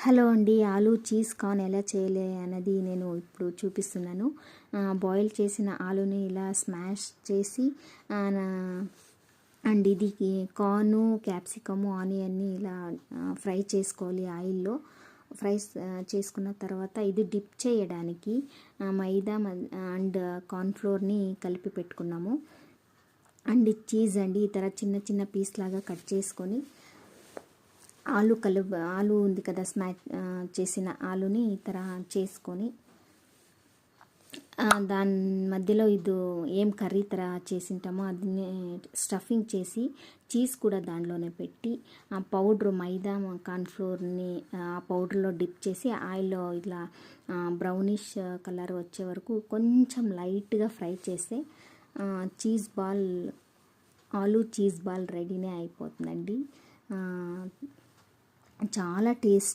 Hello అండి, aloo cheese corn ఎలా చేయాలి అన్నది నేను ఇప్పుడు చూపిస్తున్నాను. బాయిల్ చేసిన ఆలూని ఇలా స్మాష్ చేసి అండ్ ఇది కార్ను, క్యాప్సికము, ఆనియన్ని ఇలా ఫ్రై చేసుకోవాలి ఆయిల్లో. ఫ్రై చేసుకున్న తర్వాత ఇది డిప్ చేయడానికి మైదా అండ్ కార్న్ఫ్లోర్ని కలిపి పెట్టుకున్నాము. అండ్ చీజ్ అండి ఈ చిన్న చిన్న పీస్ లాగా కట్ చేసుకొని ఆలు ఉంది కదా, స్మాష్ చేసిన ఆలుని ఈ చేసుకొని దాని మధ్యలో ఇది ఏం కర్రీ చేసింటామో అది స్టఫింగ్ చేసి చీజ్ కూడా దానిలోనే పెట్టి ఆ పౌడర్ మైదా కార్న్ఫ్లోర్ని ఆ పౌడర్లో డిప్ చేసి ఆయిల్లో ఇలా బ్రౌనిష్ కలర్ వచ్చే వరకు కొంచెం లైట్గా ఫ్రై చేస్తే ఆలూ చీజ్ బాల్ రెడీనే అయిపోతుందండి. చాలా టేస్ట్